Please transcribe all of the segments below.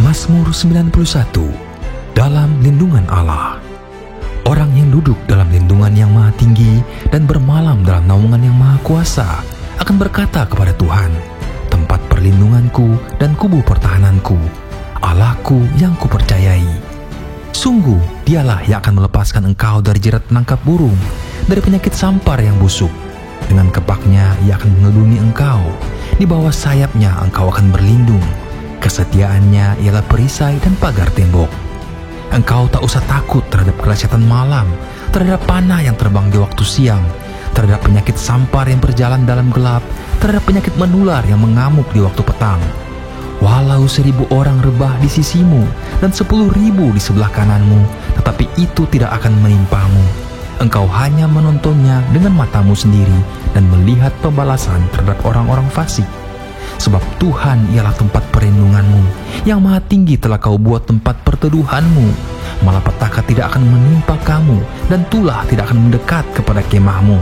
Mazmur 91. Dalam lindungan Allah. Orang yang duduk dalam lindungan yang maha tinggi dan bermalam dalam naungan yang maha kuasa akan berkata kepada Tuhan, tempat perlindunganku dan kubu pertahananku, Allahku yang kupercayai. Sungguh dialah yang akan melepaskan engkau dari jerat penangkap burung, dari penyakit sampar yang busuk. Dengan kepaknya ia akan mengelindungi engkau, di bawah sayapnya engkau akan berlindung. Kesetiaannya ialah perisai dan pagar tembok. Engkau tak usah takut terhadap kelezatan malam, terhadap panah yang terbang di waktu siang, terhadap penyakit sampar yang berjalan dalam gelap, terhadap penyakit menular yang mengamuk di waktu petang. Walau 1.000 orang rebah di sisimu dan 10.000 di sebelah kananmu, tetapi itu tidak akan menimpamu. Engkau hanya menontonnya dengan matamu sendiri dan melihat pembalasan terhadap orang-orang fasik. Sebab Tuhan ialah tempat perlindunganmu, yang maha tinggi telah kau buat tempat perteduhanmu. Malapetaka tidak akan menimpa kamu, dan tulah tidak akan mendekat kepada kemahmu.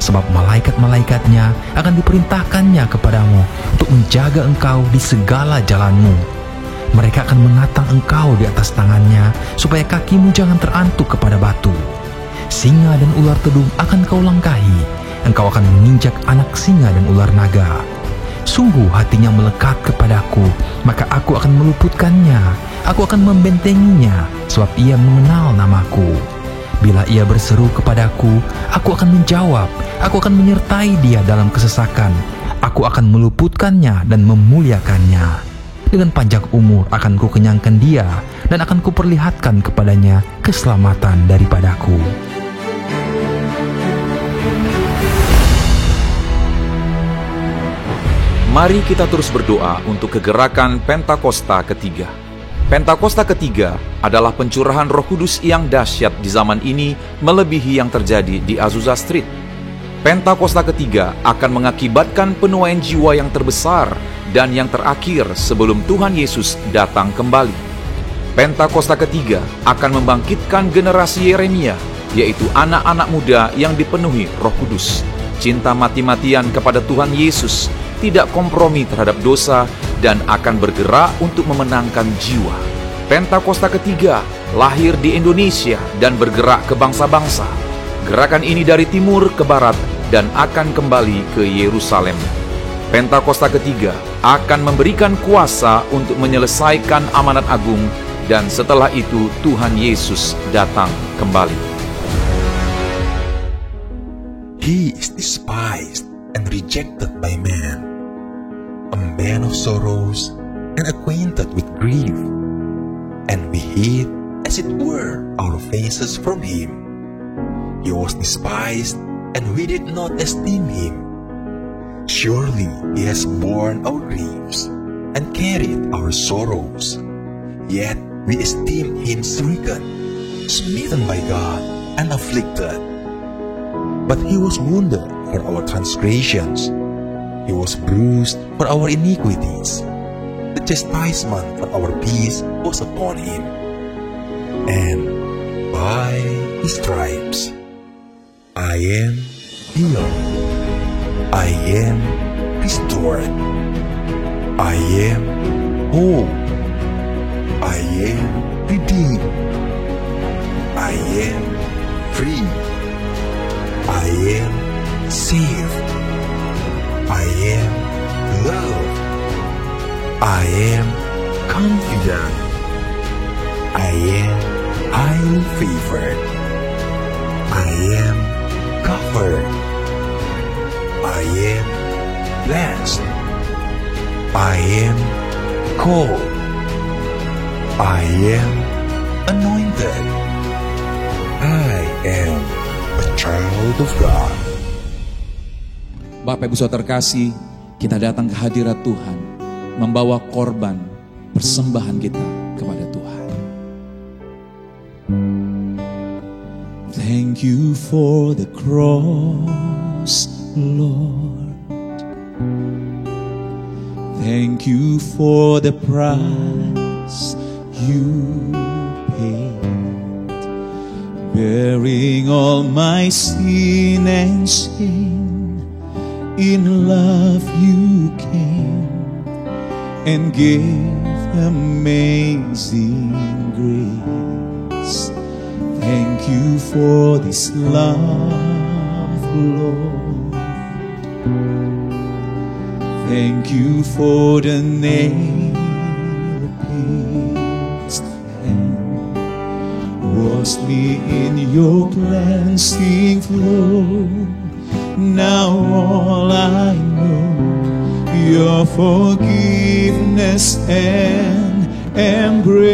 Sebab malaikat-malaikatnya akan diperintahkannya kepadamu untuk menjaga engkau di segala jalanmu. Mereka akan menatang engkau di atas tangannya, supaya kakimu jangan terantuk kepada batu. Singa dan ular tedung akan kau langkahi, engkau akan menginjak anak singa dan ular naga. Sungguh hatinya melekat kepadaku, maka aku akan meluputkannya. Aku akan membentenginya, sebab ia mengenal namaku. Bila ia berseru kepadaku, aku akan menjawab. Aku akan menyertai dia dalam kesesakan. Aku akan meluputkannya dan memuliakannya. Dengan panjang umur akan kukenyangkan dia, dan akan kuperlihatkan kepadanya keselamatan daripadaku. Mari kita terus berdoa untuk kegerakan Pentakosta ketiga. Pentakosta ketiga adalah pencurahan Roh Kudus yang dahsyat di zaman ini melebihi yang terjadi di Azusa Street. Pentakosta ketiga akan mengakibatkan penuaian jiwa yang terbesar dan yang terakhir sebelum Tuhan Yesus datang kembali. Pentakosta ketiga akan membangkitkan generasi Yeremia, yaitu anak-anak muda yang dipenuhi Roh Kudus, cinta mati-matian kepada Tuhan Yesus, tidak kompromi terhadap dosa, dan akan bergerak untuk memenangkan jiwa. Pentakosta ketiga lahir di Indonesia dan bergerak ke bangsa-bangsa. Gerakan ini dari timur ke barat dan akan kembali ke Yerusalem. Pentakosta ketiga akan memberikan kuasa untuk menyelesaikan amanat agung, dan setelah itu Tuhan Yesus datang kembali. He is despised and rejected by men, a man of sorrows and acquainted with grief, and we hid, as it were, our faces from him. He was despised, and we did not esteem him. Surely he has borne our griefs and carried our sorrows, yet we esteemed him stricken, smitten by God, and afflicted. But he was wounded for our transgressions, he was bruised for our iniquities. The chastisement for our peace was upon him, and by his stripes I am healed. I am restored. I am whole. I am redeemed. I am free. I am saved. I am loved. I am confident. I am highly favored. I am covered. I am blessed. I am called. I am anointed. I am a child of God. Bapak Ibu Saudara terkasih, kita datang ke hadirat Tuhan, membawa korban persembahan kita kepada Tuhan. Thank you for the cross, Lord. Thank you for the price you paid, bearing all my sin and shame. In love you came and gave amazing grace. Thank you for this love, Lord. Thank you for the nail-pierced hand. Wash me in your cleansing flow. Now all I know, your forgiveness and embrace.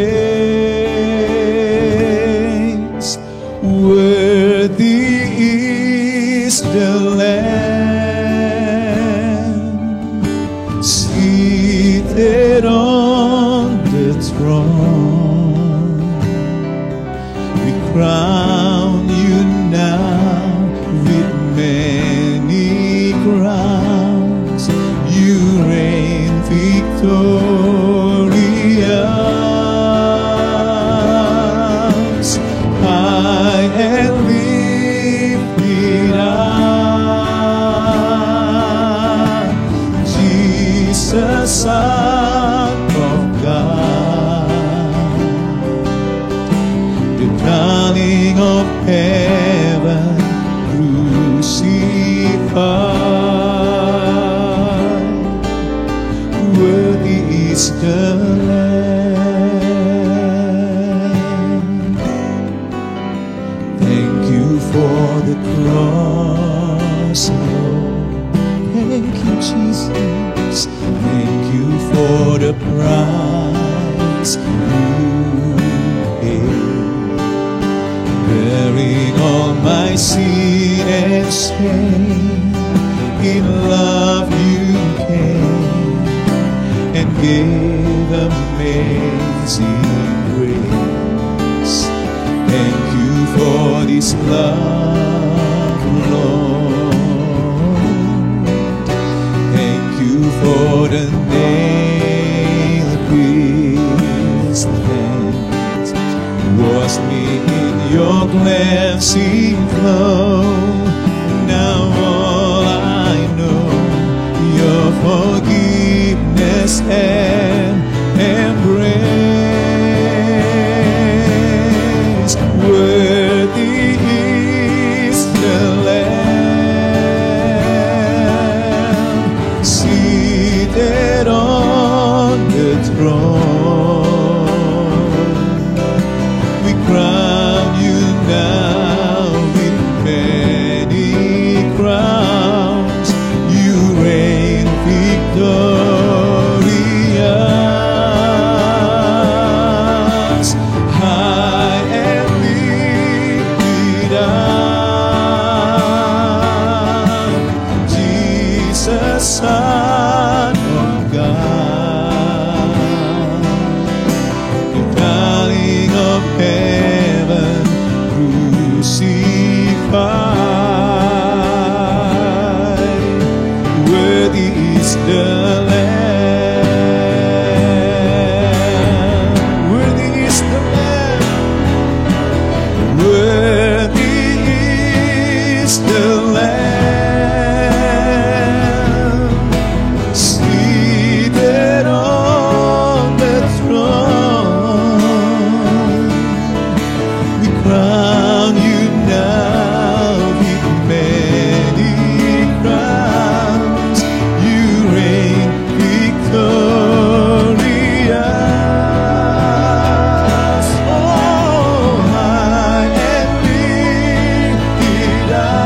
Worthy is the Lamb seated on the throne. We crown you now with many crowns. You reign victorious, high and lifted up, Jesus, Son of God, the darling of heaven, crucified. Worthy is the Lamb. Thank you for the cross, Lord. Thank you, Jesus. Thank you for the price you paid, bearing all my sin and shame. In love you came and gave amazing grace. Thank you for this love, Lord. Thank you for the nail-pierced hands. Wash me in your cleansing flow. Now all I know, your forgiveness and embrace. Worthy is the Lamb seated on the throne. We crown you now with many crowns. You reign victorious, high and lifted up, Jesus, Son of God, the darling of heaven, crucified. Worthy is the Lamb. Worthy is the Lamb. Worthy is the Lamb seated on the throne. We crown you now with many crowns. You reign victorious, oh, high and lifted up,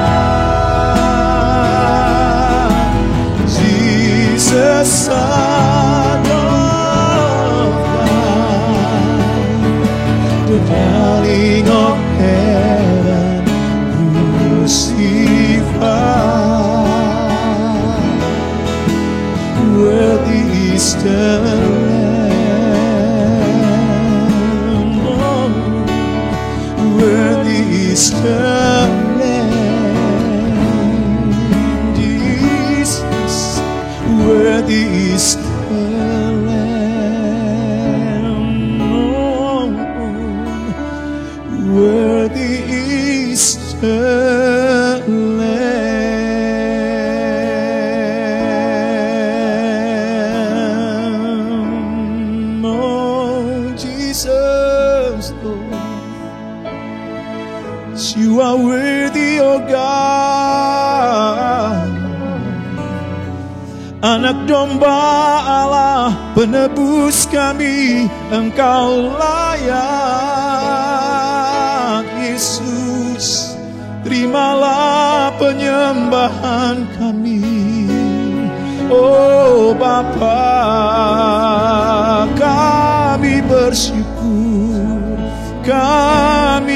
Jesus, Son of God, the darling of heaven, crucified. Worthy is the Lamb. Oh, worthy is the Lamb. Jesus, worthy is the Lamb. Oh, worthy is the Lamb. Oh, Anak domba Allah, penebus kami, Engkau layak. Yesus, terimalah penyembahan kami. Oh Bapa, kami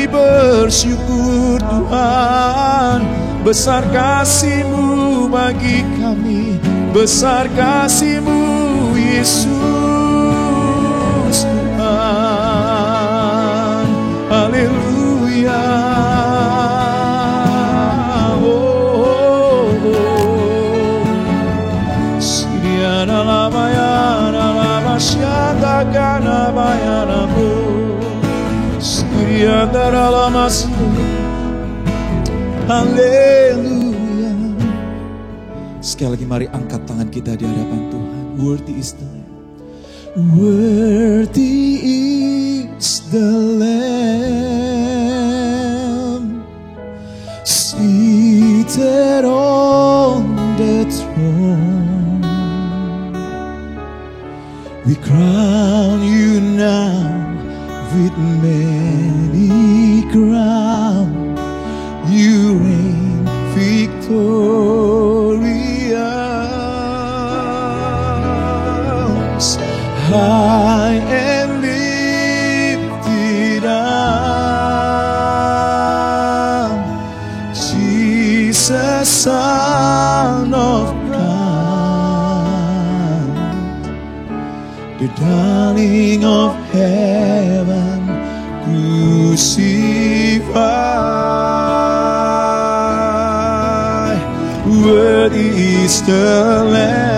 bersyukur Tuhan. Besar kasih-Mu bagi kami, besar kasih-Mu Yesus Tuhan. Haleluya. Haleluya. Sekali lagi mari angkat tangan kita di hadapan Tuhan. Worthy is the Lamb. Worthy is the Lamb, seated on the throne. We crown you now with many crowns. You reign victorious, high and lifted up, Jesus, Son of God, the darling of heaven, crucified. Worthy is the Lamb.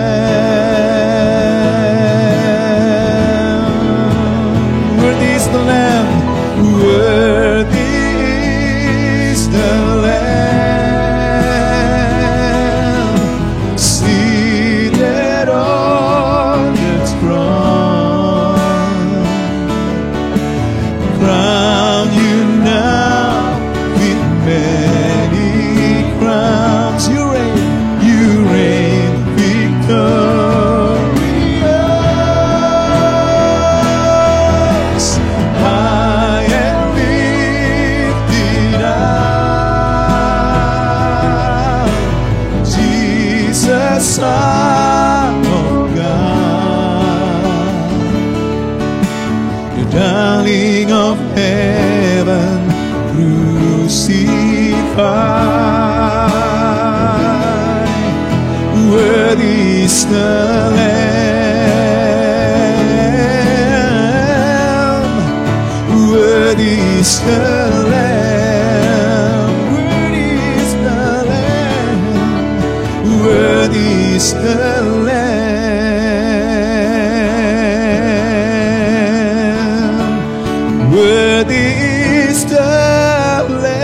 Worthy is the Lamb. Worthy is the Lamb, seated on the throne. Crown you now with many crowns. You reign victorious, high and lifted up, Jesus, Son of God, the darling of heaven, crucified. Worthy is the Lamb. Worthy is the Lamb. Worthy is the Lamb. Worthy is the Lamb. Worthy is the Lamb.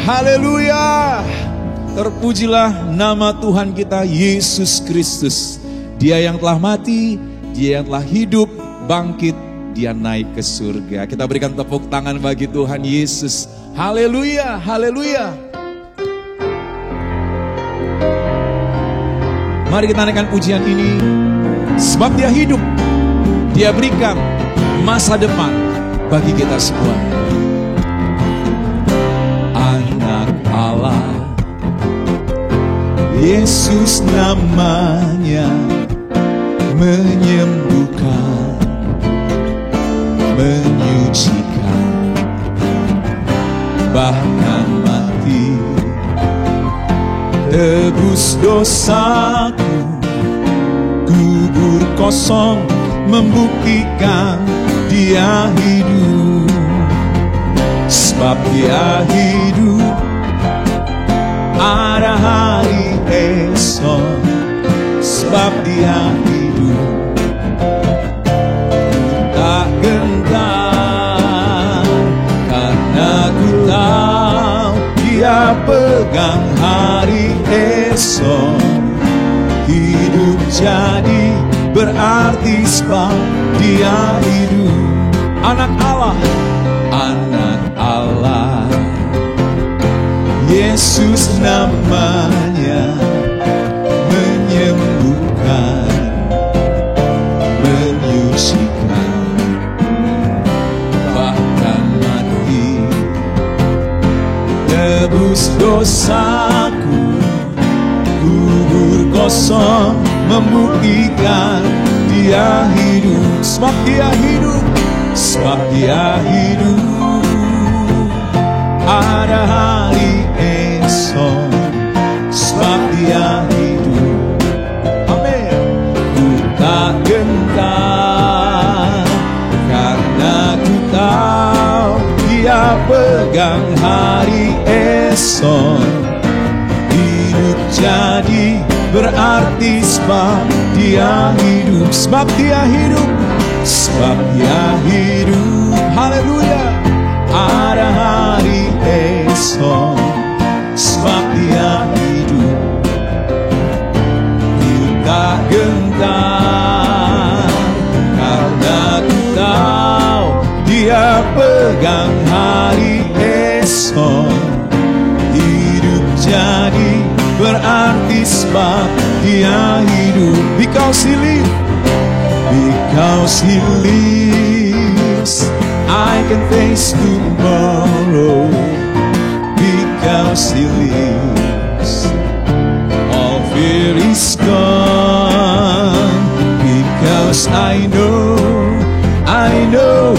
Haleluya. Terpujilah nama Tuhan kita Yesus Kristus. Dia yang telah mati, Dia yang telah hidup, bangkit, Dia naik ke surga. Kita berikan tepuk tangan bagi Tuhan Yesus. Haleluya, haleluya. Mari kita naikkan pujian ini. Sebab Dia hidup, Dia berikan masa depan bagi kita semua. Anak Allah, Yesus namanya, menyembuhkan, menyucikan, bahkan mati, tebus dosaku. Kubur kosong membuktikan Dia hidup. Sebab Dia hidup, ada hari esok. Sebab Dia hidup, tak gentar, karena ku tahu Dia pegang hari esok. Hidup jadi berarti sebab Dia hidup. Anak Allah, anak Allah, Yesus namanya menyembuhkan, menyucikan, bahkan mati. Tebus dosaku, kubur kosong membuktikan Dia hidup. Sebab Dia hidup, sebab Dia hidup. Ada hari esok, sebab Dia hidup. Amin. Ku tak gentar, karena ku tahu Dia pegang hari esok. Hidup jadi berarti sebab Dia hidup. Sebab Dia hidup, sebab Dia hidup. Haleluya. Ada hari esok, sebab Dia hidup. Ku tak gentar, karena ku tahu Dia pegang hari esok. Hidup jadi berarti sebab Dia hidup. Because He lives, because He lives, I can face tomorrow. Because He lives, all fear is gone. Because I know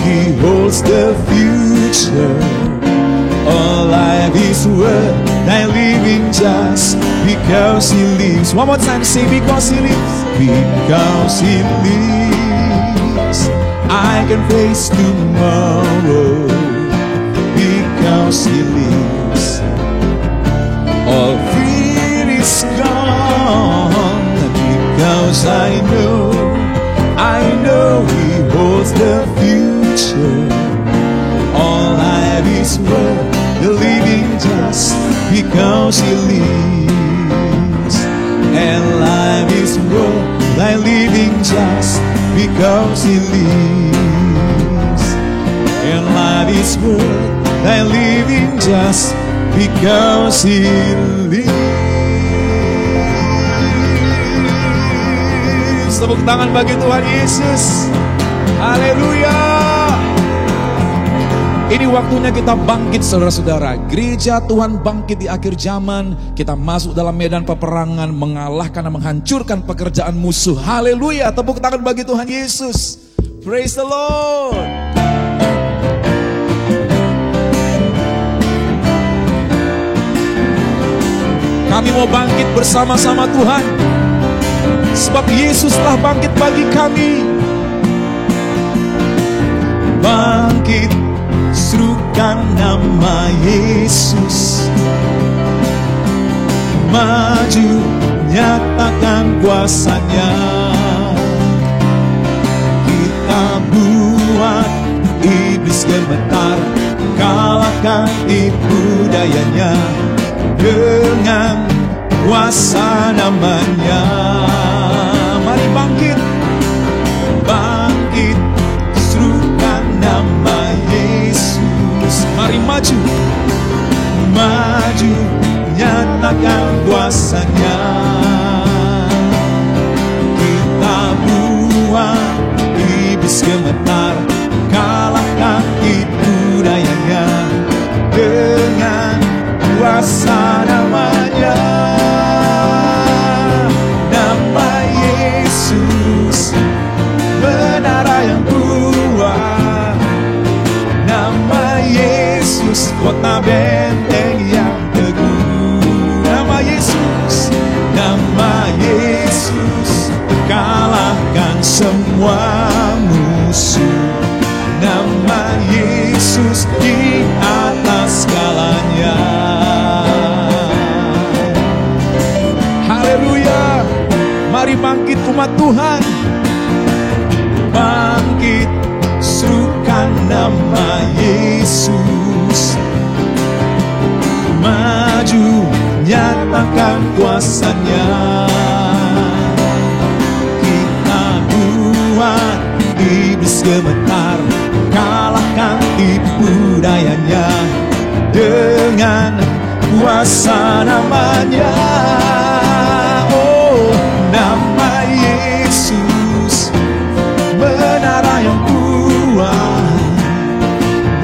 He holds the future. All life is worth thy living just because He lives. One more time, say because He lives. Because He lives, I can face tomorrow. Because He lives, all fear is gone. Because I know He holds the future. All life is worth the living just because He lives. And life is worth thy living just because He lives. And life is worth thy living just because He lives. Tepuk tangan bagi Tuhan Yesus. Haleluya. Ini waktunya kita bangkit, saudara-saudara. Gereja Tuhan bangkit di akhir zaman. Kita masuk dalam medan peperangan, mengalahkan dan menghancurkan pekerjaan musuh. Haleluya. Tepuk tangan bagi Tuhan Yesus. Praise the Lord. Kami mau bangkit bersama-sama Tuhan, sebab Yesus telah bangkit bagi kami. Bangkit, serukan nama Yesus. Maju, nyatakan kuasanya. Kita buat iblis gemetar, kalahkan tipu dayanya dengan kuasa namanya. Mari bangkit, bangkit, serukan nama Yesus. Mari maju, maju, nyatakan kuasanya. Kita buat iblis gemetar, kalahkan tipu dayanya dengan kuasa namanya. Nama Yesus, menara yang kuat. Nama Yesus, kota benteng yang teguh. Nama Yesus, nama Yesus, kalahkan semua musuh. Nama Yesus di atas segalanya. Haleluya. Mari bangkit umat Tuhan. Bangkit, serukan nama Yesus. Maju, nyatakan kuasanya. Kita buat iblis gemetar, kalahkan tipu dayanya dengan kuasa namanya. Oh, nama Yesus, menara yang kuat.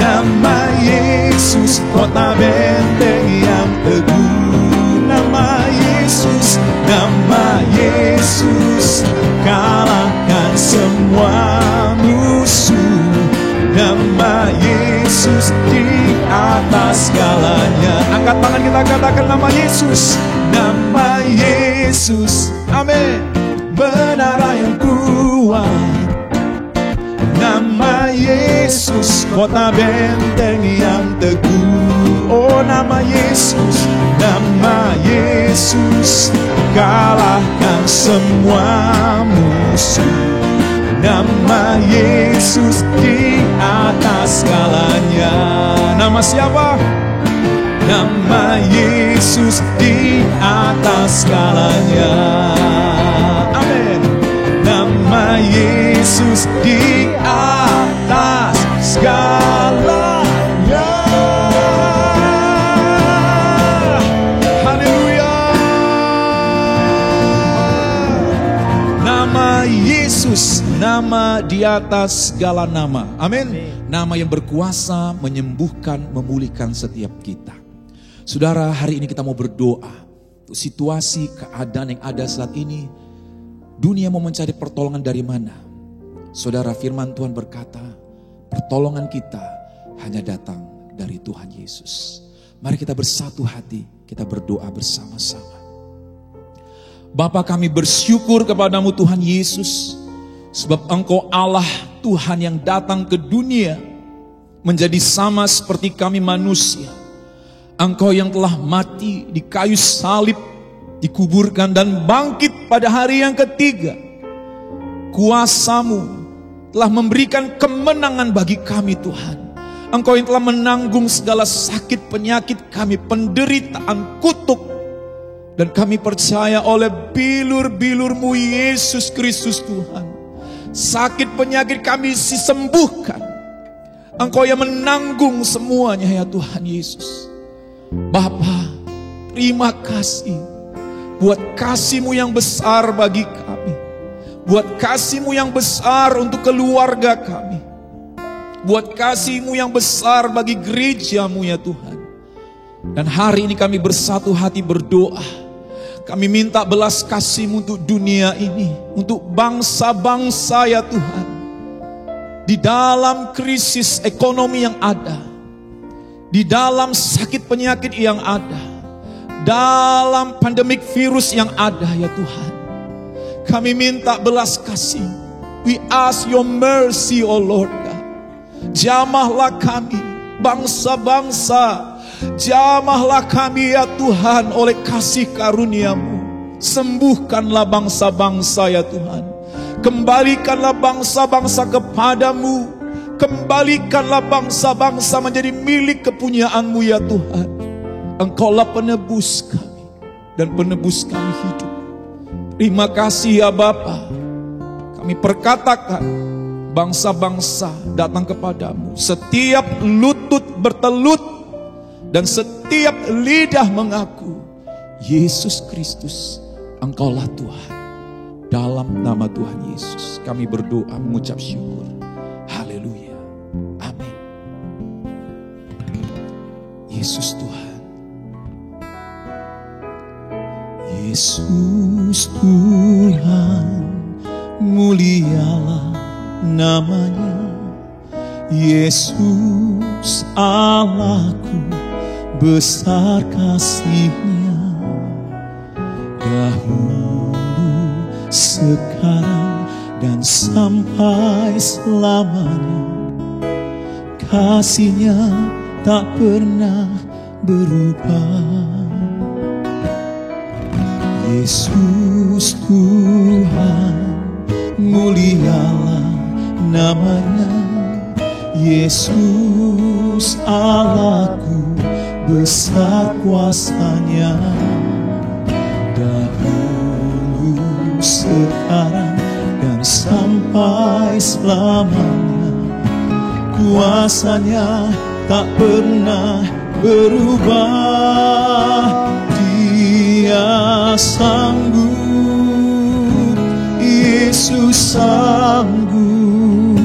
Nama Yesus, kota benteng yang teguh. Nama Yesus, nama Yesus, kalahkan semua musuh. Nama Yesus di atas segalanya. Angkat tangan kita katakan nama Yesus. Nama Yesus, amin. Menara yang kuat. Nama Yesus, kota benteng yang teguh. Oh, nama Yesus, nama Yesus, kalahkan semua musuh. Nama Yesus di atas segalanya. Nama siapa? Nama Yesus di atas segalanya. Amin. Nama Yesus di atas segalanya. Haleluya. Nama Yesus, nama di atas segala nama. Amin. Nama yang berkuasa menyembuhkan, memulihkan setiap kita. Saudara, hari ini kita mau berdoa untuk situasi keadaan yang ada saat ini. Dunia mau mencari pertolongan dari mana? Saudara, firman Tuhan berkata, pertolongan kita hanya datang dari Tuhan Yesus. Mari kita bersatu hati, kita berdoa bersama-sama. Bapa, kami bersyukur kepadamu Tuhan Yesus, sebab Engkau Allah Tuhan yang datang ke dunia menjadi sama seperti kami manusia. Engkau yang telah mati di kayu salib, dikuburkan dan bangkit pada hari yang ketiga. Kuasa-Mu telah memberikan kemenangan bagi kami Tuhan. Engkau yang telah menanggung segala sakit penyakit kami, penderitaan, kutuk. Dan kami percaya oleh bilur-bilur-Mu Yesus Kristus Tuhan, sakit penyakit kami disembuhkan. Engkau yang menanggung semuanya ya Tuhan Yesus. Bapa, terima kasih buat kasih-Mu yang besar bagi kami, buat kasih-Mu yang besar untuk keluarga kami, buat kasih-Mu yang besar bagi gereja-Mu ya Tuhan. Dan hari ini kami bersatu hati berdoa. Kami minta belas kasih-Mu untuk dunia ini, untuk bangsa-bangsa ya Tuhan. Di dalam krisis ekonomi yang ada, di dalam sakit penyakit yang ada, dalam pandemik virus yang ada ya Tuhan. Kami minta belas kasih. We ask your mercy, oh Lord God. Jamahlah kami, bangsa-bangsa. Jamahlah kami ya Tuhan oleh kasih karunia-Mu. Sembuhkanlah bangsa-bangsa ya Tuhan. Kembalikanlah bangsa-bangsa kepadamu. Kembalikanlah bangsa-bangsa menjadi milik kepunyaan-Mu ya Tuhan. Engkaulah penebus kami dan penebus kami hidup. Terima kasih ya Bapa. Kami perkatakan bangsa-bangsa datang kepadamu. Setiap lutut bertelut dan setiap lidah mengaku Yesus Kristus, Engkaulah Tuhan. Dalam nama Tuhan Yesus kami berdoa mengucap syukur. Haleluya. Amin. Yesus Tuhan. Yesus Tuhan, mulialah namanya. Yesus Allahku, besar kasih-Nya. Dahulu, sekarang, dan sampai selamanya. Kasih-Nya tak pernah berubah. Yesus Tuhan, mulialah namanya. Yesus Allahku, besar kuasa-Nya. Dahulu, sekarang, dan sampai selamanya. Kuasa-Nya tak pernah berubah. sanggup, Yesus sanggup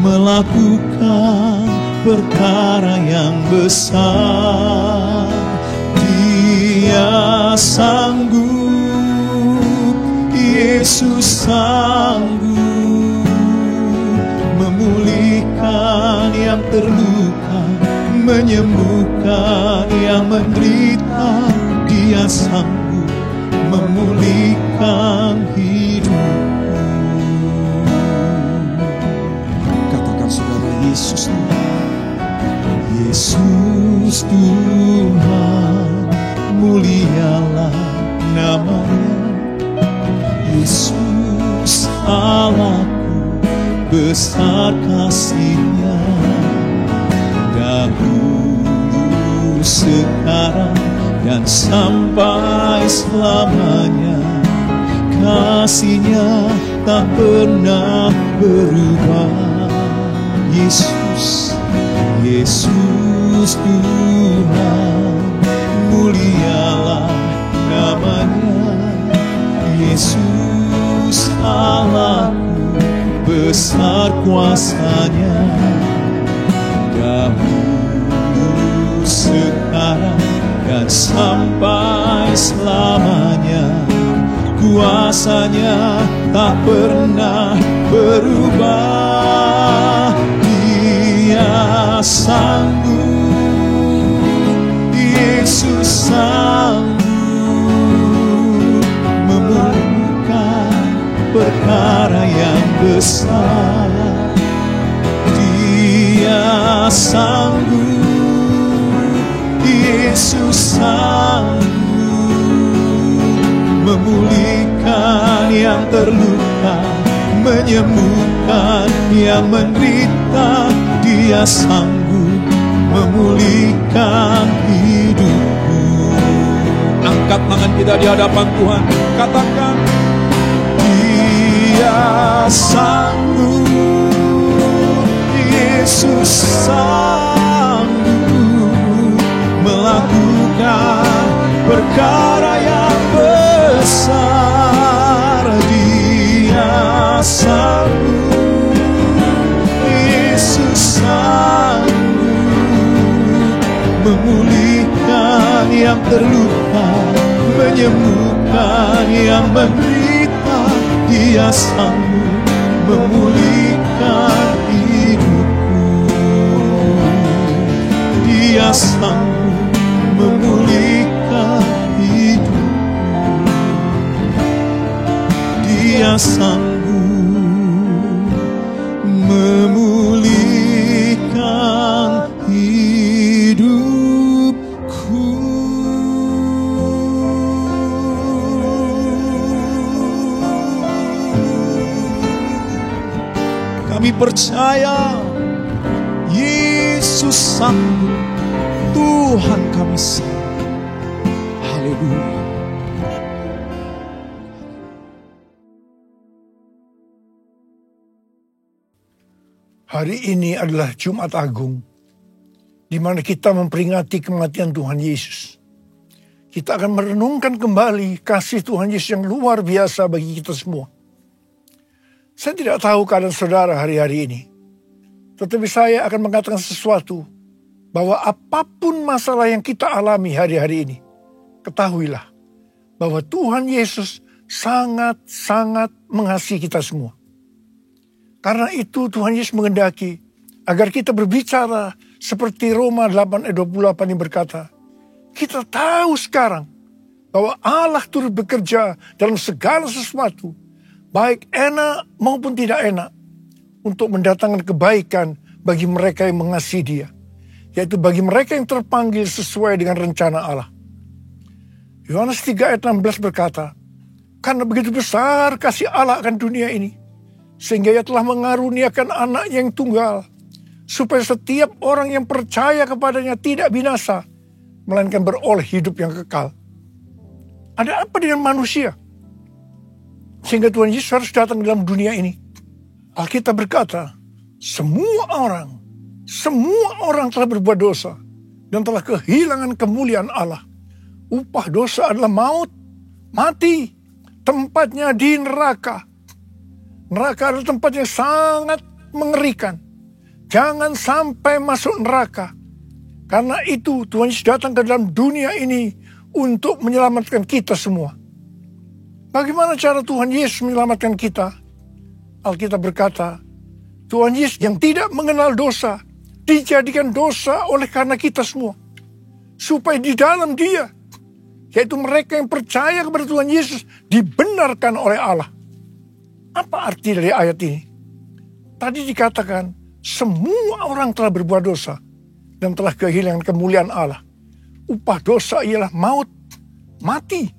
melakukan perkara yang besar. Dia sanggup, Yesus sanggup memulihkan yang terluka, menyembuhkan yang menderita. Dia sanggup memulihkan hidupku. Katakan saudara, Yesus Tuhan, Yesus Tuhan, mulialah namanya. Yesus Allahku, besar kasih-Nya. Dahulu, sekarang, dan sampai selamanya, kasih-Nya tak pernah berubah. Yesus, Yesus Tuhan, mulialah namanya. Yesus Allahku, besar kuasa-Nya. Dahulu, sekarang, dan sampai selamanya, kuasa-Nya tak pernah berubah. Dia sanggup, Yesus sanggup memulihkan perkara yang besar. Dia sanggup, Yesus sanggup memulihkan yang terluka, menyembuhkan yang menderita. Dia sanggup memulihkan hidupku. Angkat tangan kita di hadapan Tuhan, katakan, Dia sanggup, Yesus sanggup melakukan perkara yang besar. Dia sanggup, Yesus sanggup memulihkan yang terluka, menyembuhkan yang menderita. Dia sanggup memulihkan hidupku. Dia sanggup memulihkan hidupku. Dia sanggup memulihkan hidupku. Kami percaya Yesus sanggup, Tuhan kami sanggup. Haleluya. Hari ini adalah Jumat Agung, di mana kita memperingati kematian Tuhan Yesus. Kita akan merenungkan kembali kasih Tuhan Yesus yang luar biasa bagi kita semua. Saya tidak tahu keadaan saudara hari-hari ini, tetapi saya akan mengatakan sesuatu, bahwa apapun masalah yang kita alami hari-hari ini, ketahuilah bahwa Tuhan Yesus sangat-sangat mengasihi kita semua. Karena itu Tuhan Yesus menghendaki agar kita berbicara seperti Roma 8 ayat 28 yang berkata, kita tahu sekarang bahwa Allah turut bekerja dalam segala sesuatu, baik enak maupun tidak enak, untuk mendatangkan kebaikan bagi mereka yang mengasihi Dia, yaitu bagi mereka yang terpanggil sesuai dengan rencana Allah. Yohanes 3 ayat 16 berkata, karena begitu besar kasih Allah akan dunia ini, sehingga Ia telah mengaruniakan anak yang tunggal, supaya setiap orang yang percaya kepadanya tidak binasa, melainkan beroleh hidup yang kekal. Ada apa dengan manusia sehingga Tuhan Yesus harus datang dalam dunia ini? Alkitab berkata, semua orang telah berbuat dosa dan telah kehilangan kemuliaan Allah. Upah dosa adalah maut, mati, tempatnya di neraka. Neraka adalah tempat yang sangat mengerikan. Jangan sampai masuk neraka. Karena itu Tuhan Yesus datang ke dalam dunia ini untuk menyelamatkan kita semua. Bagaimana cara Tuhan Yesus menyelamatkan kita? Alkitab berkata, Tuhan Yesus yang tidak mengenal dosa, dijadikan dosa oleh karena kita semua. Supaya di dalam Dia, yaitu mereka yang percaya kepada Tuhan Yesus, dibenarkan oleh Allah. Apa arti dari ayat ini? Tadi dikatakan, semua orang telah berbuat dosa dan telah kehilangan kemuliaan Allah. Upah dosa ialah maut, mati.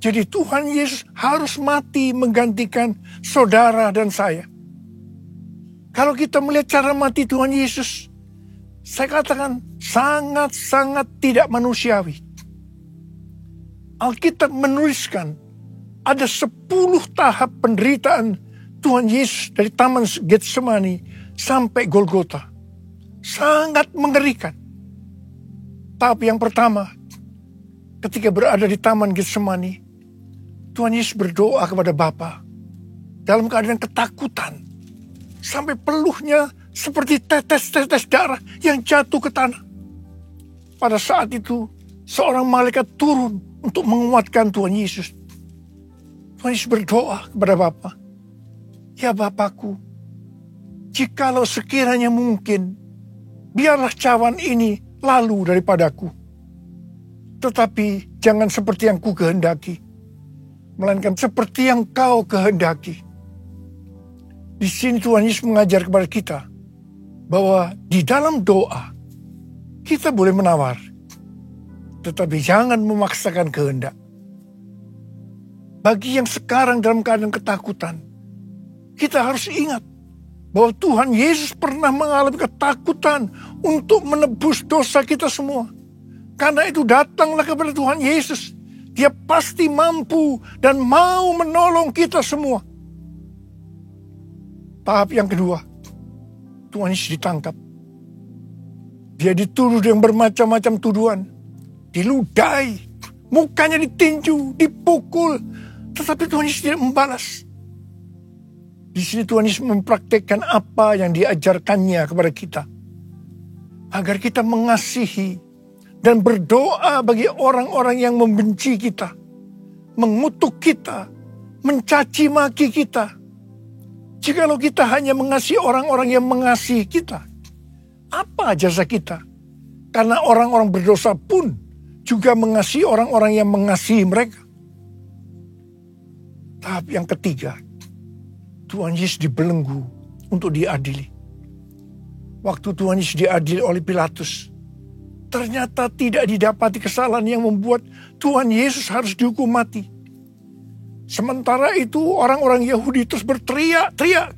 Jadi Tuhan Yesus harus mati menggantikan saudara dan saya. Kalau kita melihat cara mati Tuhan Yesus, saya katakan sangat-sangat tidak manusiawi. Alkitab menuliskan ada 10 tahap penderitaan Tuhan Yesus dari Taman Getsemani sampai Golgota. Sangat mengerikan. Tahap yang pertama, ketika berada di Taman Getsemani, Tuhan Yesus berdoa kepada Bapa dalam keadaan ketakutan. Sampai peluhnya seperti tetes-tetes darah yang jatuh ke tanah. Pada saat itu, seorang malaikat turun untuk menguatkan Tuhan Yesus. Tuhan Yesus berdoa kepada Bapa, ya Bapakku, jikalau sekiranya mungkin, biarlah cawan ini lalu daripadaku. Tetapi jangan seperti yang ku kehendaki, melainkan seperti yang kau kehendaki. Di sini Tuhan Yesus mengajar kepada kita bahwa di dalam doa kita boleh menawar, tetapi jangan memaksakan kehendak. Bagi yang sekarang dalam keadaan ketakutan, kita harus ingat bahwa Tuhan Yesus pernah mengalami ketakutan untuk menebus dosa kita semua. Karena itu datanglah kepada Tuhan Yesus. Dia pasti mampu dan mau menolong kita semua. Tahap yang kedua, Tuhan Yesus ditangkap. Dia dituduh dengan bermacam-macam tuduhan. Diludahi, mukanya ditinju, dipukul. Tetapi Tuhan Yesus tidak membalas. Di sini Tuhan Yesus mempraktikkan apa yang diajarkannya kepada kita. Agar kita mengasihi dan berdoa bagi orang-orang yang membenci kita. Mengutuk kita, mencaci maki kita. Jikalau kita hanya mengasihi orang-orang yang mengasihi kita, apa jasa kita? Karena orang-orang berdosa pun juga mengasihi orang-orang yang mengasihi mereka. Tahap yang ketiga, Tuhan Yesus dibelenggu untuk diadili. Waktu Tuhan Yesus diadili oleh Pilatus, ternyata tidak didapati kesalahan yang membuat Tuhan Yesus harus dihukum mati. Sementara itu orang-orang Yahudi terus berteriak-teriak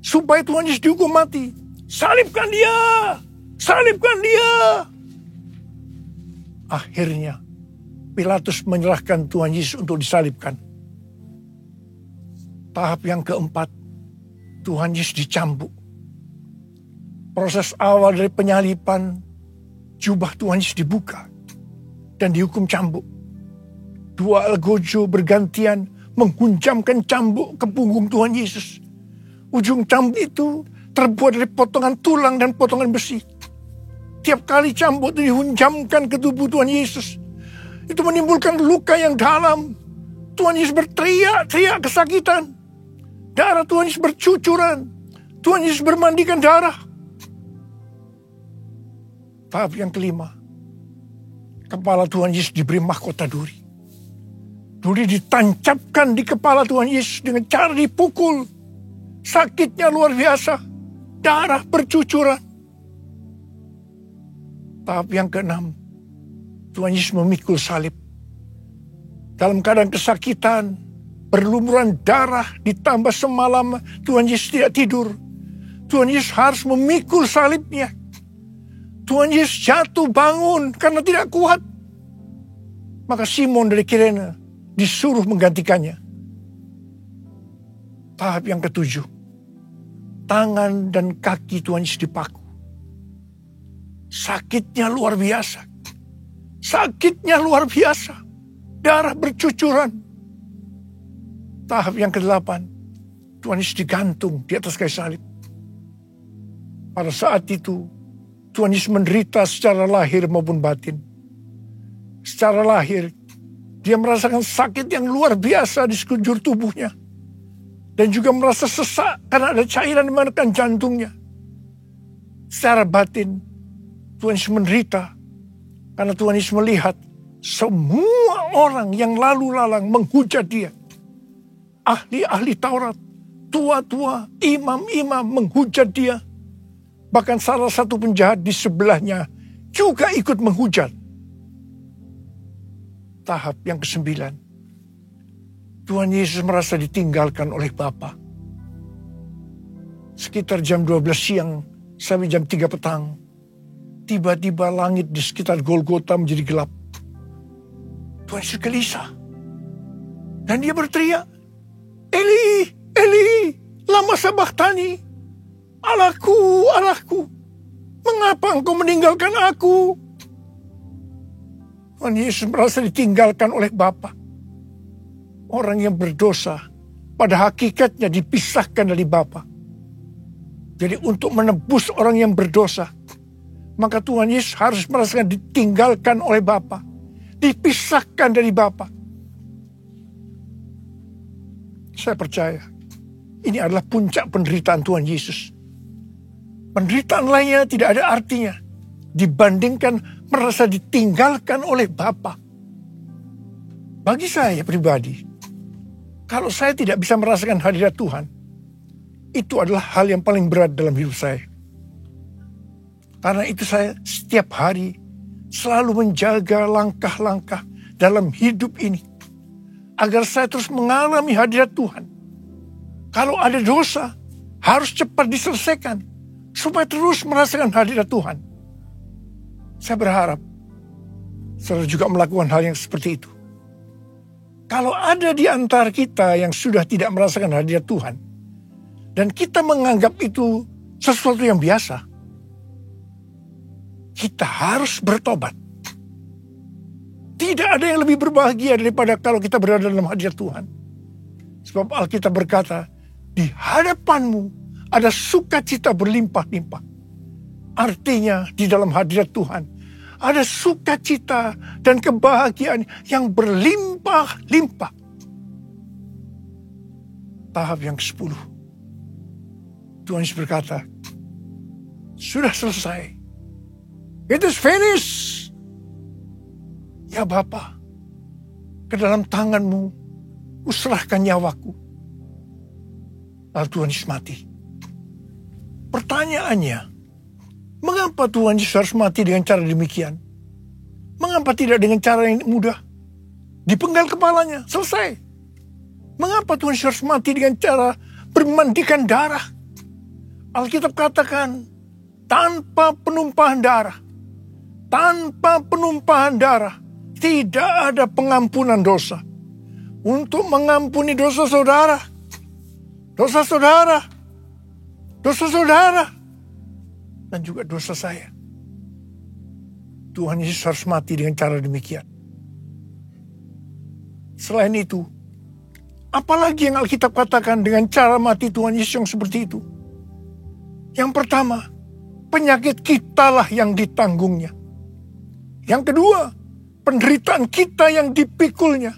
supaya Tuhan Yesus dihukum mati. Salibkan dia! Salibkan dia! Akhirnya Pilatus menyerahkan Tuhan Yesus untuk disalibkan. Tahap yang keempat, Tuhan Yesus dicambuk. Proses awal dari penyaliban, jubah Tuhan Yesus dibuka dan dihukum cambuk. 2 algojo bergantian menghunjamkan cambuk ke punggung Tuhan Yesus. Ujung cambuk itu terbuat dari potongan tulang dan potongan besi. Tiap kali cambuk itu dihunjamkan ke tubuh Tuhan Yesus, itu menimbulkan luka yang dalam. Tuhan Yesus berteriak-teriak kesakitan. Darah Tuhan Yesus bercucuran. Tuhan Yesus bermandikan darah. Tahap yang kelima, kepala Tuhan Yesus diberi mahkota duri. Duri ditancapkan di kepala Tuhan Yesus dengan cara dipukul. Sakitnya luar biasa. Darah bercucuran. Tahap yang keenam, Tuhan Yesus memikul salib. Dalam keadaan kesakitan, berlumuran darah, ditambah semalam Tuhan Yesus tidak tidur. Tuhan Yesus harus memikul salibnya. Tuhan Yesus jatuh bangun karena tidak kuat. Maka Simon dari Kirene disuruh menggantikannya. Tahap yang ketujuh, tangan dan kaki Tuhan Yesus dipaku. Sakitnya luar biasa. Sakitnya luar biasa. darah bercucuran. Tahap yang ke-8, Tuhan Yesus digantung di atas kayu salib. Pada saat itu, Tuhan Yesus menderita secara lahir maupun batin. Secara lahir, dia merasakan sakit yang luar biasa di sekujur tubuhnya. Dan juga merasa sesak karena ada cairan di menekan jantungnya. Secara batin, Tuhan Yesus menderita karena Tuhan Yesus melihat semua orang yang lalu lalang menghujat dia. Ahli-ahli Taurat, tua-tua, imam-imam menghujat dia. Bahkan salah satu penjahat di sebelahnya juga ikut menghujat. Tahap yang ke-9. Tuhan Yesus merasa ditinggalkan oleh Bapa. Sekitar jam 12 siang sampai jam 3 petang. Tiba-tiba langit di sekitar Golgota menjadi gelap. Tuhan Yesus gelisah. Dan dia berteriak, Eli, Eli, lama sabachthani. Allahku, Allahku, mengapa engkau meninggalkan aku? Tuhan Yesus merasa ditinggalkan oleh Bapa. Orang yang berdosa pada hakikatnya dipisahkan dari Bapa. Jadi untuk menebus orang yang berdosa, maka Tuhan Yesus harus merasakan ditinggalkan oleh Bapa, dipisahkan dari Bapa. Saya percaya ini adalah puncak penderitaan Tuhan Yesus. Penderitaan lainnya tidak ada artinya dibandingkan merasa ditinggalkan oleh Bapa. Bagi saya pribadi, kalau saya tidak bisa merasakan hadirat Tuhan, itu adalah hal yang paling berat dalam hidup saya. Karena itu saya setiap hari selalu menjaga langkah-langkah dalam hidup ini, agar saya terus mengalami hadirat Tuhan. Kalau ada dosa, harus cepat diselesaikan, supaya terus merasakan hadirat Tuhan. Saya berharap saudara juga melakukan hal yang seperti itu. Kalau ada di antara kita yang sudah tidak merasakan hadirat Tuhan, dan kita menganggap itu sesuatu yang biasa, kita harus bertobat. Tidak ada yang lebih berbahagia daripada kalau kita berada dalam hadirat Tuhan. Sebab Alkitab berkata, di hadapanmu ada sukacita berlimpah-limpah. Artinya di dalam hadirat Tuhan ada sukacita dan kebahagiaan yang berlimpah-limpah. Tahap yang ke-10. Tuhan Yesus berkata, sudah selesai. It is finished. Ya Bapa, ke dalam tanganmu kuserahkan nyawaku. Lalu Tuhan Yesus mati. Pertanyaannya, mengapa Tuhan Yesus harus mati dengan cara demikian? Mengapa tidak dengan cara yang mudah? Dipenggal kepalanya, selesai. Mengapa Tuhan Yesus harus mati dengan cara bermandikan darah? Alkitab katakan, tanpa penumpahan darah. Tanpa penumpahan darah, tidak ada pengampunan dosa. Untuk mengampuni dosa saudara, dosa saudara, dosa saudara, dan juga dosa saya, Tuhan Yesus harus mati dengan cara demikian. Selain itu, apalagi yang Alkitab katakan dengan cara mati Tuhan Yesus yang seperti itu? Yang pertama, penyakit kitalah yang ditanggungnya. Yang kedua, penderitaan kita yang dipikulnya.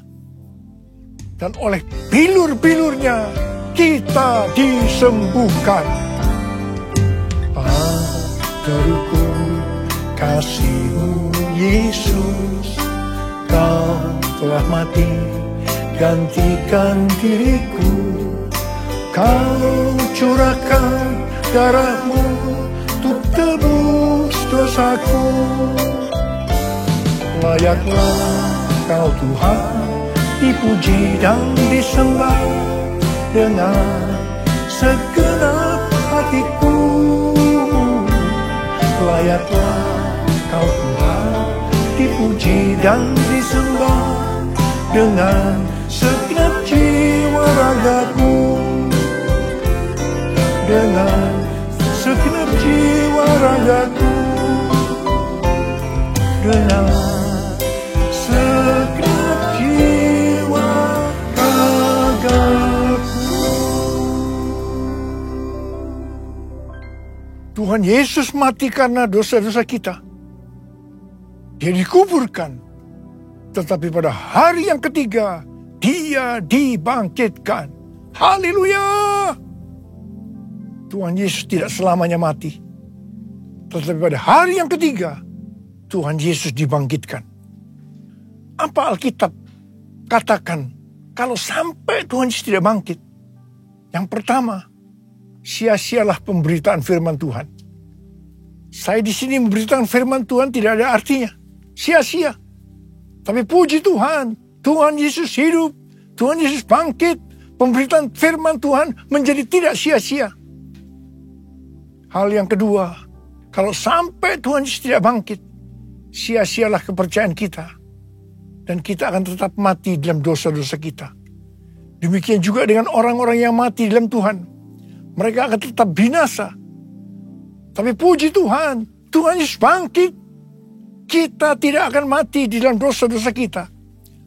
Dan oleh bilur-bilurnya kita disembuhkan. Teruku kasih-Mu Yesus, Kau telah mati gantikan diriku. Kau curahkan darah-Mu untuk tebus dosaku. Layaklah Kau Tuhan dipuji dan disembah dengan segenap hatiku. Layaklah Kau Tuhan dipuji dan disembah dengan segenap jiwa ragaku. Dengan segenap jiwa ragaku. Dengan segenap jiwa Tuhan Yesus mati karena dosa-dosa kita. Dia dikuburkan. Tetapi pada hari yang ketiga, dia dibangkitkan. Haleluya! Tuhan Yesus tidak selamanya mati. Tetapi pada hari yang ketiga, Tuhan Yesus dibangkitkan. Apa Alkitab katakan kalau sampai Tuhan Yesus tidak bangkit? Yang pertama, sia-sialah pemberitaan firman Tuhan. Saya di sini memberitakan firman Tuhan tidak ada artinya. Sia-sia. Tapi puji Tuhan, Tuhan Yesus hidup, Tuhan Yesus bangkit, pemberitaan firman Tuhan menjadi tidak sia-sia. Hal yang kedua, kalau sampai Tuhan Yesus tidak bangkit, sia-sialah kepercayaan kita. Dan kita akan tetap mati dalam dosa-dosa kita. Demikian juga dengan orang-orang yang mati dalam Tuhan. Mereka akan tetap binasa. Tapi puji Tuhan, Tuhan Yesus bangkit. Kita tidak akan mati di dalam dosa-dosa kita.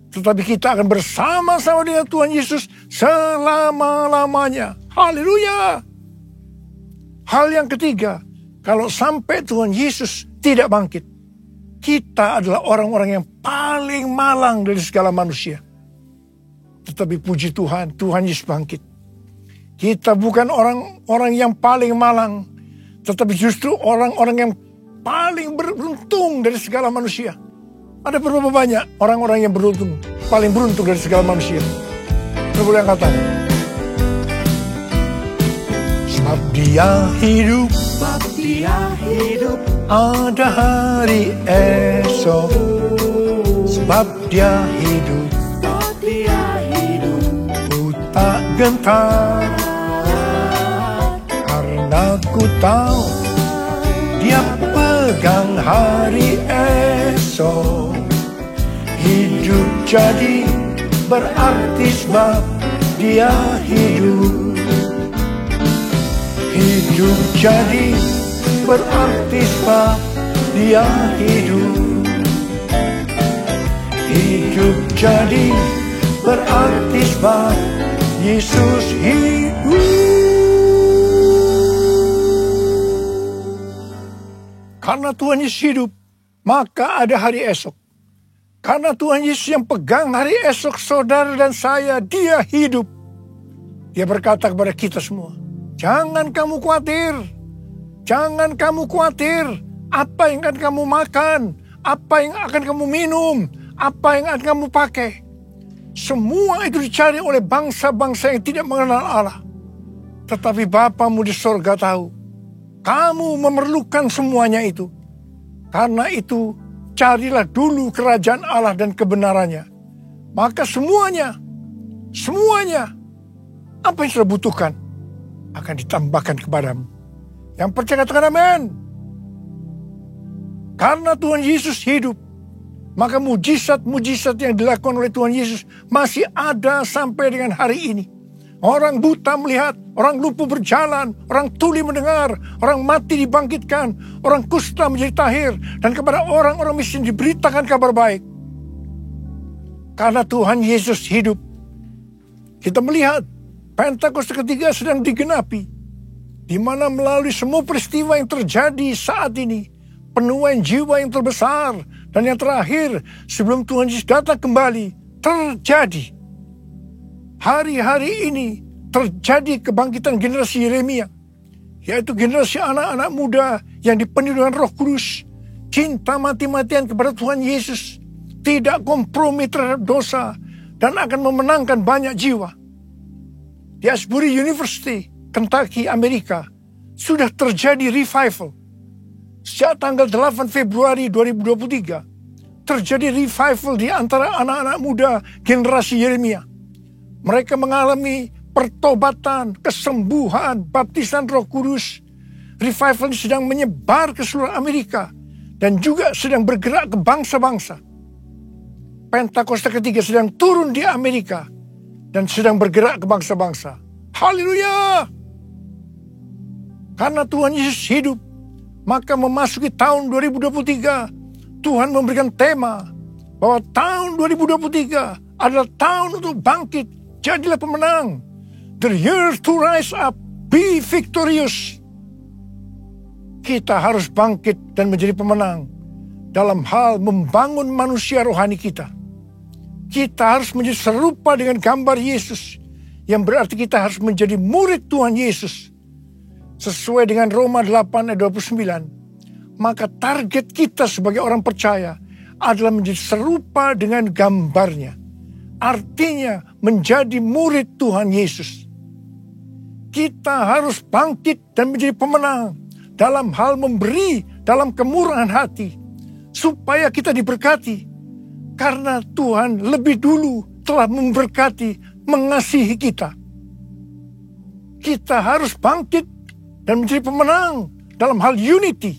Tetapi kita akan bersama-sama dengan Tuhan Yesus selama-lamanya. Haleluya! Hal yang ketiga, kalau sampai Tuhan Yesus tidak bangkit, kita adalah orang-orang yang paling malang dari segala manusia. Tetapi puji Tuhan, Tuhan Yesus bangkit. Kita bukan orang-orang yang paling malang, tetapi justru orang-orang yang paling beruntung dari segala manusia. Ada berapa banyak orang-orang yang beruntung, paling beruntung dari segala manusia? Kita boleh angkat tangan. Sebab dia hidup, ada hari esok. Sebab dia hidup, ku tak gentar. Karena ku tahu dia pegang hari esok. Hidup jadi berarti sebab dia hidup. Hidup jadi berarti sebab dia hidup. Hidup jadi berarti sebab Yesus hidup. Karena Tuhan Yesus hidup, maka ada hari esok. Karena Tuhan Yesus yang pegang hari esok saudara dan saya, dia hidup. Dia berkata kepada kita semua, jangan kamu khawatir. Jangan kamu khawatir. Apa yang akan kamu makan? Apa yang akan kamu minum? Apa yang akan kamu pakai? Semua itu dicari oleh bangsa-bangsa yang tidak mengenal Allah. Tetapi Bapamu di sorga tahu. Kamu memerlukan semuanya itu. Karena itu, carilah dulu kerajaan Allah dan kebenarannya. Maka semuanya, apa yang sudah butuhkan, akan ditambahkan kepadamu. Yang percaya katakan amin. Karena Tuhan Yesus hidup, maka mujizat-mujizat yang dilakukan oleh Tuhan Yesus masih ada sampai dengan hari ini. Orang buta melihat, orang lumpuh berjalan, orang tuli mendengar, orang mati dibangkitkan, orang kusta menjadi tahir, dan kepada orang-orang miskin diberitakan kabar baik. Karena Tuhan Yesus hidup, kita melihat Pentakosta ketiga sedang digenapi, di mana melalui semua peristiwa yang terjadi saat ini, penuaian jiwa yang terbesar dan yang terakhir sebelum Tuhan Yesus datang kembali terjadi. Hari-hari ini terjadi kebangkitan generasi Yeremia, yaitu generasi anak-anak muda yang dipenuhi dengan Roh Kudus, cinta mati-matian kepada Tuhan Yesus, tidak kompromi terhadap dosa, dan akan memenangkan banyak jiwa. Di Asbury University, Kentucky, Amerika, sudah terjadi revival. Sejak tanggal 8 Februari 2023, terjadi revival di antara anak-anak muda generasi Yeremia. Mereka mengalami pertobatan, kesembuhan, baptisan Roh Kudus. Revival ini sedang menyebar ke seluruh Amerika dan juga sedang bergerak ke bangsa-bangsa. Pentakosta ketiga sedang turun di Amerika dan sedang bergerak ke bangsa-bangsa. Haleluya! Karena Tuhan Yesus hidup, maka memasuki tahun 2023, Tuhan memberikan tema bahwa tahun 2023 adalah tahun untuk bangkit. Jadilah pemenang. The year to rise up, be victorious. Kita harus bangkit dan menjadi pemenang dalam hal membangun manusia rohani kita. Kita harus menjadi serupa dengan gambar Yesus, yang berarti kita harus menjadi murid Tuhan Yesus. Sesuai dengan Roma 8 ayat 29, maka target kita sebagai orang percaya adalah menjadi serupa dengan gambarnya. Artinya menjadi murid Tuhan Yesus. Kita harus bangkit dan menjadi pemenang dalam hal memberi, dalam kemurahan hati, supaya kita diberkati. Karena Tuhan lebih dulu telah memberkati, mengasihi kita. Kita harus bangkit dan menjadi pemenang dalam hal unity.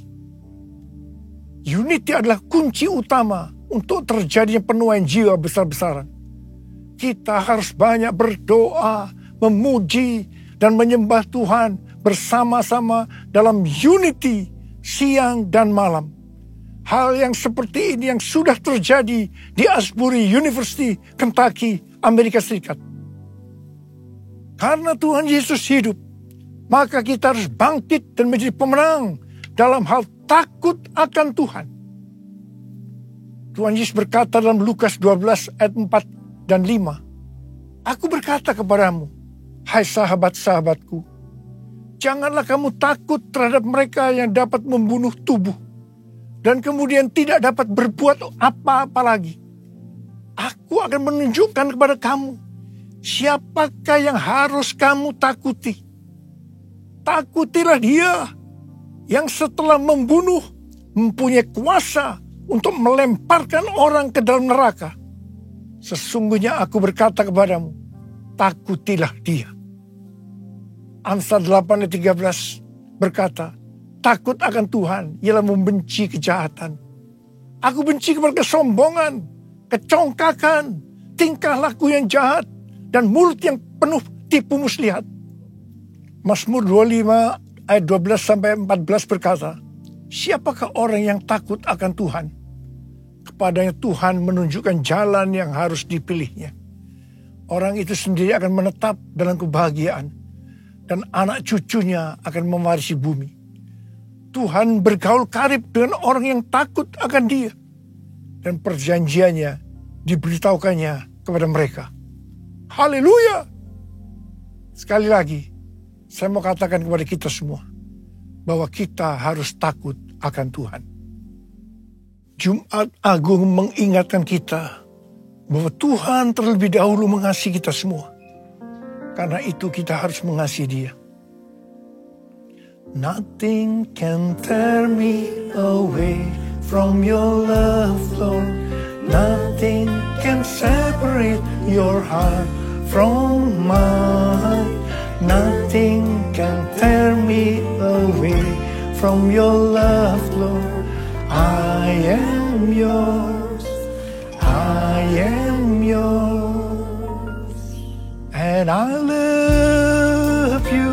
Unity adalah kunci utama untuk terjadinya penuaian jiwa besar-besaran. Kita harus banyak berdoa, memuji, dan menyembah Tuhan bersama-sama dalam unity siang dan malam. Hal yang seperti ini yang sudah terjadi di Asbury University, Kentucky, Amerika Serikat. Karena Tuhan Yesus hidup, maka kita harus bangkit dan menjadi pemenang dalam hal takut akan Tuhan. Tuhan Yesus berkata dalam Lukas 12 ayat 4 dan 5, Aku berkata kepadamu, hai sahabat-sahabatku, janganlah kamu takut terhadap mereka yang dapat membunuh tubuh, dan kemudian tidak dapat berbuat apa-apa lagi. Aku akan menunjukkan kepada kamu siapakah yang harus kamu takuti. Takutilah Dia yang setelah membunuh mempunyai kuasa untuk melemparkan orang ke dalam neraka. Sesungguhnya aku berkata kepadamu, takutilah Dia. Amsal 8 ayat 13 berkata, takut akan Tuhan ialah membenci kejahatan. Aku benci kepada kesombongan, kecongkakan, tingkah laku yang jahat, dan mulut yang penuh tipu muslihat. Mazmur 25 ayat 12 sampai 14 berkata, siapakah orang yang takut akan Tuhan? Kepadanya Tuhan menunjukkan jalan yang harus dipilihnya. Orang itu sendiri akan menetap dalam kebahagiaan, dan anak cucunya akan mewarisi bumi. Tuhan bergaul karib dengan orang yang takut akan Dia, dan perjanjiannya diberitahukannya kepada mereka. Haleluya! Sekali lagi, saya mau katakan kepada kita semua, bahwa kita harus takut akan Tuhan. Jumat Agung mengingatkan kita, bahwa Tuhan terlebih dahulu mengasihi kita semua. Karena itu kita harus mengasihi Dia. Nothing can tear me away from your love, Lord. Nothing can separate your heart from mine. Nothing can tear me away from your love, Lord. I am yours. I am yours. And I love you.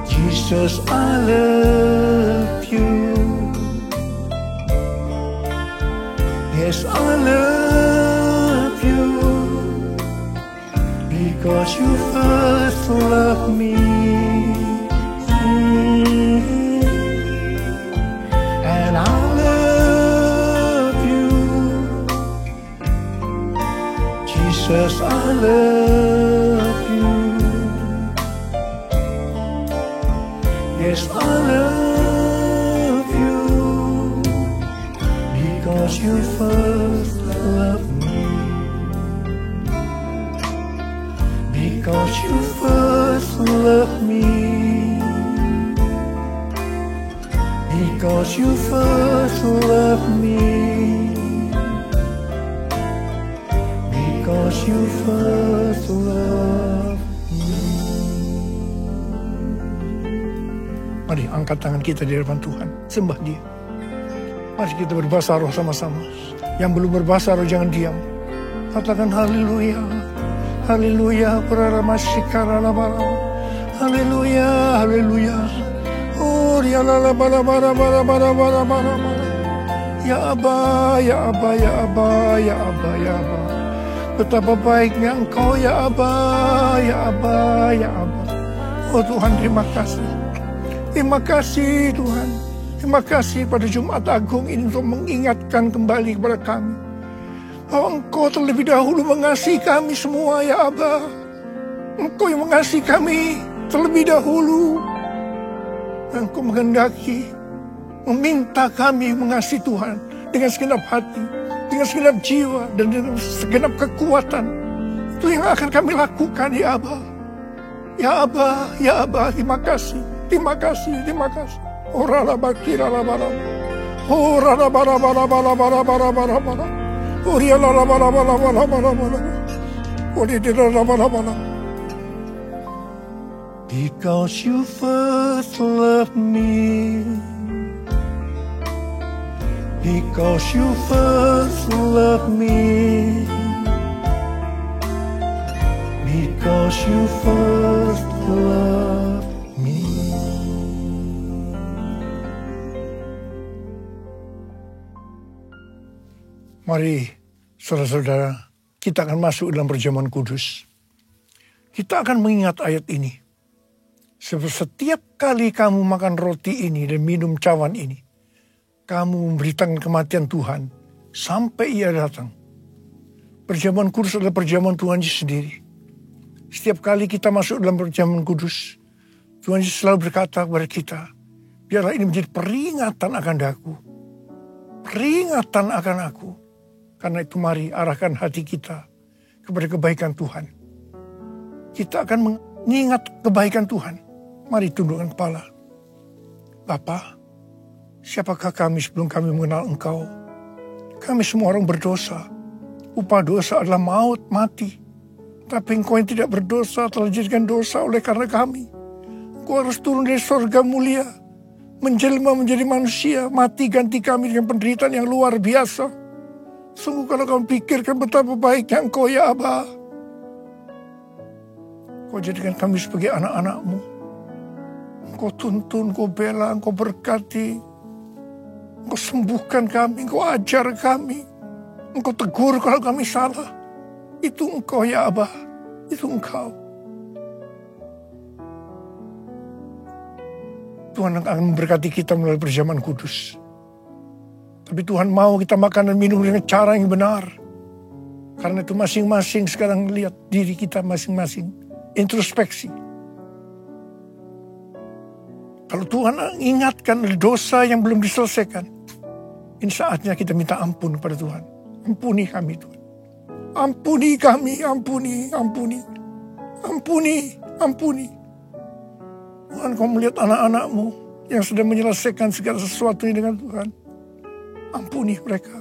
Jesus, I love you. Yes, I love you. Because you first loved me. And I love you. Jesus, I love you. Yes, I love you, because you first loved me. Because you first loved me. Because you first loved me. Because you first loved me. Mari angkat tangan kita di hadapan Tuhan, sembah Dia. Mari kita berbahasa roh sama-sama. Yang belum berbahasa roh jangan diam. Katakan haleluya, haleluya, haleluya, haleluya. Oh, ya la bara bara bara bara bara bara. Ya Aba, ya Aba, ya Aba, ya Aba, ya Aba. Betapa baiknya Engkau, ya Aba, ya Aba, ya Aba. Oh Tuhan, terima kasih. Terima kasih Tuhan. Terima kasih pada Jumat Agung ini untuk mengingatkan kembali kepada kami bahwa Engkau terlebih dahulu mengasihi kami semua, ya Aba. Engkau yang mengasihi kami terlebih dahulu. Dan Engkau menghendaki, meminta kami mengasihi Tuhan dengan segenap hati, dengan segenap jiwa, dan dengan segenap kekuatan. Itu yang akan kami lakukan, ya Aba. Ya Aba, ya Aba, terima kasih. Terima kasih, terima kasih. Ora la bakira la bara. Ora la bara bara bara bara bara bara bara. Ora la bara bara bara bara bara. Ora la bara bara. Because you first loved me. Because you first loved me. Because you first loved me. Mari, saudara-saudara, kita akan masuk dalam perjamuan kudus. Kita akan mengingat ayat ini. Setiap kali kamu makan roti ini dan minum cawan ini, kamu memberitakan kematian Tuhan sampai Ia datang. Perjamuan kudus adalah perjamuan Tuhan Yesus sendiri. Setiap kali kita masuk dalam perjamuan kudus, Tuhan Yesus selalu berkata kepada kita, biarlah ini menjadi peringatan akan aku. Peringatan akan aku. Karena itu mari arahkan hati kita kepada kebaikan Tuhan. Kita akan mengingat kebaikan Tuhan. Mari tundukkan kepala. Bapa, siapakah kami sebelum kami mengenal Engkau? Kami semua orang berdosa. Upah dosa adalah maut, mati. Tapi Engkau yang tidak berdosa telah dijadikan dosa oleh karena kami. Engkau harus turun dari surga mulia, menjelma menjadi manusia, mati ganti kami dengan penderitaan yang luar biasa. Sungguh kalau kau pikirkan betapa baiknya Engkau, ya Aba. Kau jadikan kami sebagai anak-anak-Mu. Engkau tuntun, Engkau bela, Engkau berkati. Engkau sembuhkan kami, Engkau ajar kami. Engkau tegur kalau kami salah. Itu Engkau, ya Aba. Itu Engkau. Tuhan akan memberkati kita melalui perjamuan kudus. Tapi Tuhan mau kita makan dan minum dengan cara yang benar. Karena itu masing-masing sekarang lihat diri kita masing-masing. Introspeksi. Kalau Tuhan ingatkan dosa yang belum diselesaikan, ini saatnya kita minta ampun kepada Tuhan. Ampuni kami Tuhan. Ampuni kami, ampuni, ampuni. Ampuni, ampuni. Tuhan, Kau melihat anak-anak-Mu yang sedang menyelesaikan segala sesuatu dengan Tuhan. Ampuni mereka.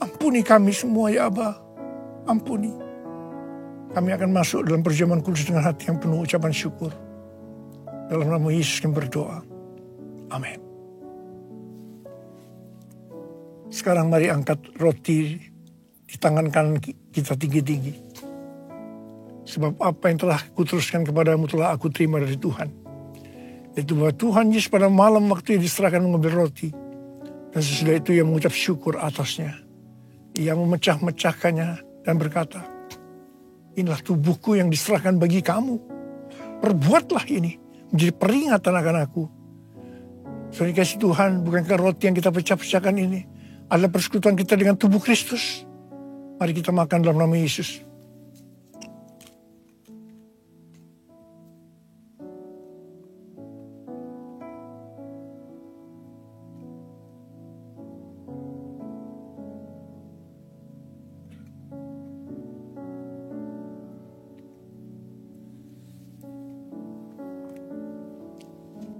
Ampuni kami semua, ya Aba. Ampuni. Kami akan masuk dalam perjamuan kudus dengan hati yang penuh ucapan syukur. Dalam nama Yesus kami berdoa. Amin. Sekarang mari angkat roti di tangan kanan kita tinggi-tinggi. Sebab apa yang telah kuteruskan kepadamu telah aku terima dari Tuhan. Yaitu bahwa Tuhan Yesus pada malam waktu yang diserahkan mengambil roti. Dan sesudah itu ia mengucap syukur atasnya. Ia memecah-mecahkannya dan berkata, inilah tubuhku yang diserahkan bagi kamu. Perbuatlah ini menjadi peringatan akan aku. Saudara kasih Tuhan, bukankah roti yang kita pecah-pecahkan ini adalah persekutuan kita dengan tubuh Kristus? Mari kita makan dalam nama Yesus.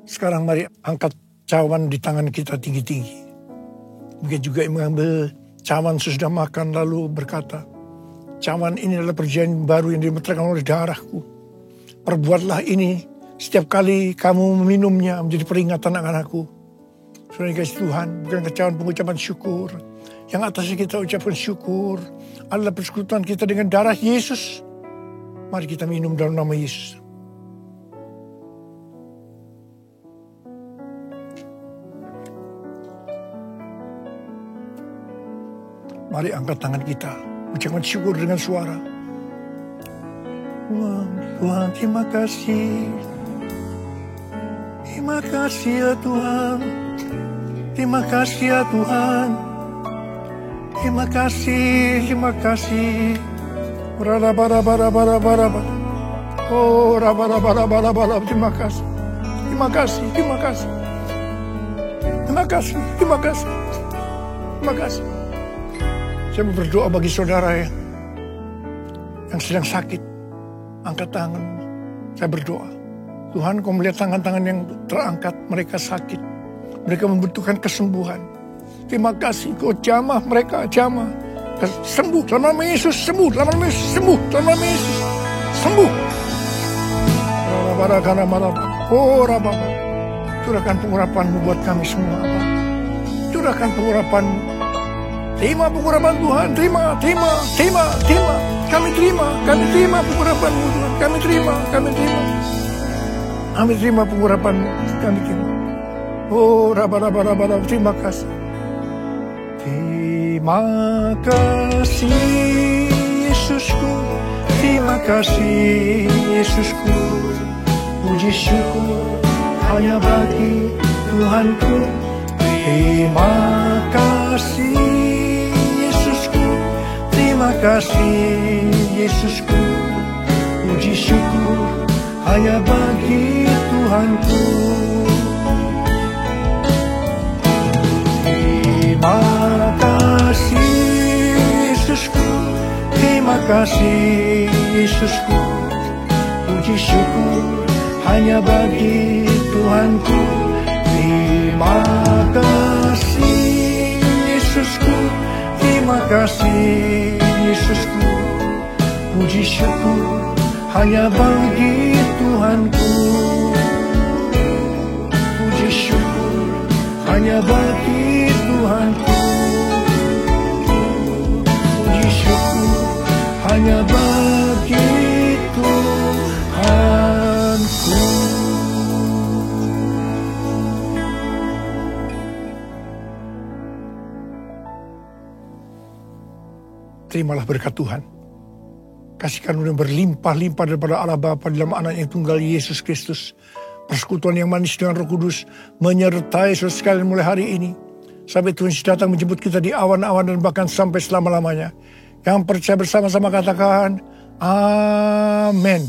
Sekarang mari angkat cawan di tangan kita tinggi-tinggi. Mungkin juga yang mengambil cawan sesudah makan lalu berkata, cawan ini adalah perjanjian baru yang dimeteraikan oleh darahku. Perbuatlah ini setiap kali kamu meminumnya menjadi peringatan akan aku. Saudara kasih Tuhan, bukan cawan pengucapan syukur. Yang atasnya kita ucapkan syukur adalah persekutuan kita dengan darah Yesus. Mari kita minum dalam nama Yesus. Mari angkat tangan kita, ucapkan syukur dengan suara. Tuhan, Tuhan terima kasih. Terima kasih ya Tuhan. Terima kasih ya Tuhan. Terima kasih, terima kasih. Oh, terima kasih. Terima kasih, terima kasih. Terima kasih, terima kasih. Terima kasih. Saya berdoa bagi saudara yang sedang sakit. Angkat tangan. Saya berdoa. Tuhan, Kau melihat tangan-tangan yang terangkat. Mereka sakit. Mereka membutuhkan kesembuhan. Terima kasih. Kau jamah mereka, jamah. Sembuh dalam nama Yesus. Sembuh dalam nama Yesus. Sembuh dalam nama Yesus. Sembuh. Oh, Rababa. Curahkan pengurapan-Mu buat kami semua. Curahkan pengurapan-Mu. Terima pengurapan Tuhan. Terima. Kami terima pengurapan-Mu Tuhan. Kami terima. Kami terima pengurapan-Mu. Kami terima. Oh, Rababa. Terima kasih. Terima kasih Yesusku. Terima kasih Yesusku. Puji syukur hanya bagi Tuhanku. Terima kasih Yesusku. Terima kasih Yesusku. Puji syukur hanya bagi Tuhanku. Terima kasih Yesusku. Terima kasih Yesusku. Puji syukur hanya bagi Tuhanku. Terima kasih Yesusku. Terima kasih Yesusku. Puji syukur hanya bagi Tuhanku. Puji syukur hanya bagi Tuhanku. Puji syukur hanya bagi Tuhanku. Terimalah berkat Tuhan. Kasih karunia berlimpah-limpah daripada Allah Bapa dalam Anak yang tunggal Yesus Kristus. Persekutuan yang manis dengan Roh Kudus menyertai saudara sekalian mulai hari ini. Sampai Tuhan Yesus datang menjemput kita di awan-awan dan bahkan sampai selama-lamanya. Yang percaya bersama-sama katakan, Amin.